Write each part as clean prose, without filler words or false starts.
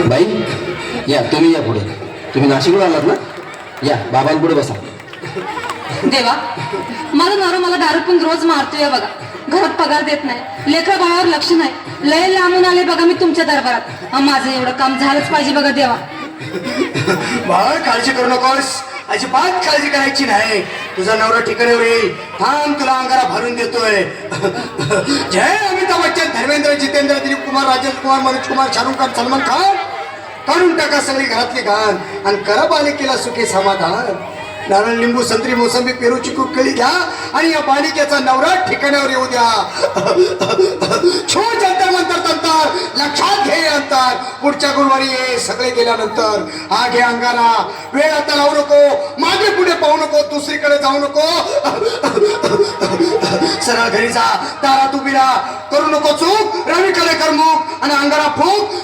बाई या, तुम्ही या पुढे. तुम्ही नाशिकला आलात ना? या बाबांपुढे बसा. देवा, माझा नवरा मला दारू पण रोज मारतोय बघा. घरात पगार देत नाही, लेकरा बाळावर लक्ष नाही. लय लांबून आले बघा मी तुमच्या दरबारात. माझं एवढं काम झालंच पाहिजे बघा देवा. बाळ काळजी करू नकोस, अजिबात काळजी करायची नाही. तुझा नवरा ठिकाणावर येईल. थांब, तुला अंगारा भरून देतोय. जय अमिताभ बच्चन, धर्मेंद्र, जितेंद्र, दिलीप कुमार, राजेश कुमार, मनोज कुमार, शाहरुख खान, सलमान खान. काढून टाका सगळी घरातली घाण आणि करा बालिकेला सुखी समाधान. नारळ, लिंबू, संत्री, मोसंबी, पेरू, चिकू, केळी घ्या आणि या बालिकेचा नवरा ठिकाणावर येऊ द्या. छो जंतर मंतर तंतर, लक्षात घे अंतर. पुढच्या गुरुवारी ये सगळे गेल्यानंतर. हा घे अंगारा. वेळ आता लावू नको, मागे पुढे पाहू नको, दुसरीकडे जाऊ नको. सरळ घरी जा, दारात उभी राहा. करू नको चूक, रवीकडे कर मुख आणि अंगारा फूक.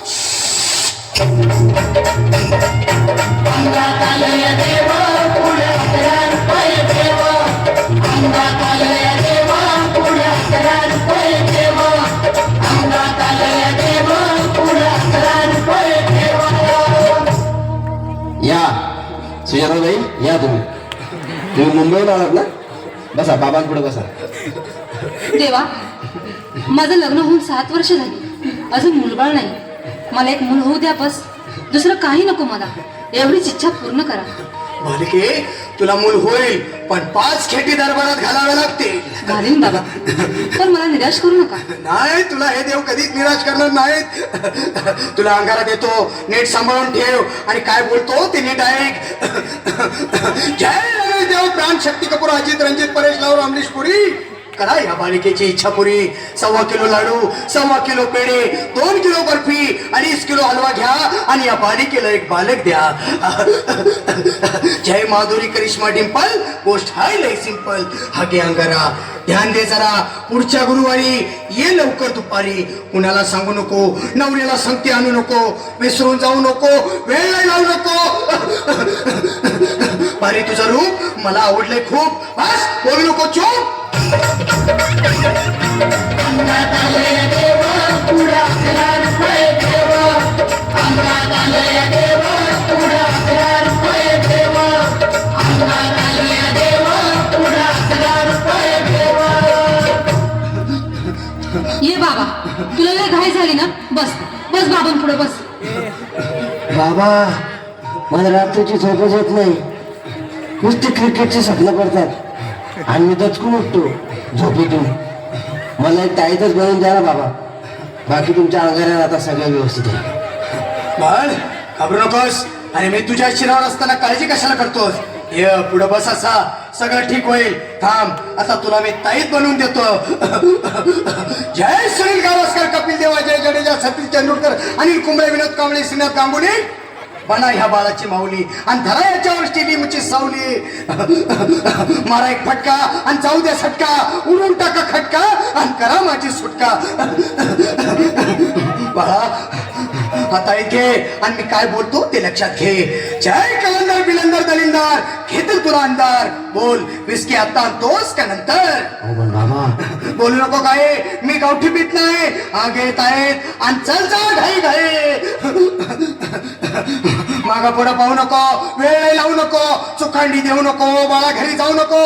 या सुजाताबाई, या तुम्ही मुंबईला आलात ना? बसा, बाबांपुढे बसा. देवा, माझं लग्न होऊन 7 वर्ष झाली, अजून मुलबाळ नाही. मला एक मूल होऊ द्या बस. दुसरं काही नको मला. एवढीच इच्छा पूर्ण करा. बालिके, तुला मूल होईल, पण 5 खेटी दरबारात घालाव्या लागतील. घालीन बाबा, पण मला निराश करू नका. नाही, तुला हे देव कधीच निराश करणार नाहीत. तुला अंगारा देतो, नीट सांभाळून ठेव आणि काय बोलतो ते नीट ऐक. जय रमेश देव, प्राण, शक्ती कपूर, अजित, रणजित, परेश, लावूर, अमरीश पुरी. करा या बालिकेची इच्छा पुरी. 1.25 किलो लाडू, 1.25 किलो पेढे, 2 किलो बर्फी, 2.5 किलो हलवा घ्या आणि या बालिकेला एक बालक द्या. जय माधुरी, करिश्मा, डिंपल, गोष्ट हाय लय सिंपल. हा घे अंगारा, ध्यान दे जरा. पुढच्या गुरुवारी ये लवकर दुपारी. कुणाला सांगू नको, नवऱ्याला संगती आणू नको, विसरून जाऊ नको, वेळ नाही लावू नको. बारी, तुझं रूप मला आवडलंय खूप. बस, बोलू नको, चूप. ये बाबा, तुला लय घाई झाली ना? बस बस बाबांपुढे बस. बाबा, मला रात्रीची झोपच येत नाही. नुसती क्रिकेटची स्वप्न पडतात आणि मी दचकून उठतो झोपेतून. मला एक ताईतच बनवून द्या ना बाबा. बाकी तुमच्या अंगाऱ्याला आता सगळं व्यवस्थित आहे. बाळ, घाबरू नकोस. आणि मी तुझ्या शिरावर असताना काळजी कशाला करतोस? ये पुढे बस, असा सगळं ठीक होईल. थांब, आता तुला मी ताईत बनवून देतो. जय सुनील गावस्कर, कपिल देव, जय जडेजा, सतीश तेंडुलकर, अनिल कुंबळे, विनोद कांबळे, श्रीनाथ गांगुली. बना ह्या बाळाची माऊली आणि धरा याच्यावर स्टेडियमची सावली. मारा एक फटका आणि जाऊ द्या सटका. उडून टाका खटका आणि करा माझी सुटका. बाळा, आता घे आणि मी काय बोलतो ते लक्षात घे. जय कलंदर, बिलंदर, दलिंदर, घेतील तुला अंधार. बोल, विस्की आता आणतोस का नंतर? बाबा, बोलू नको काय, मी गावठी बीत नाही. हा घेत आहेत आणि चल जा घाई घाई. मागा पुढे पाहू नको, वेळ लावू नको, चुखांडी देऊ नको, बाळा घरी जाऊ नको.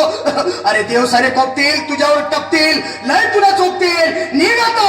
अरे देव सारे कोपतील, तुझ्यावर टपतील, लय तुला चोपतील. निघ आता.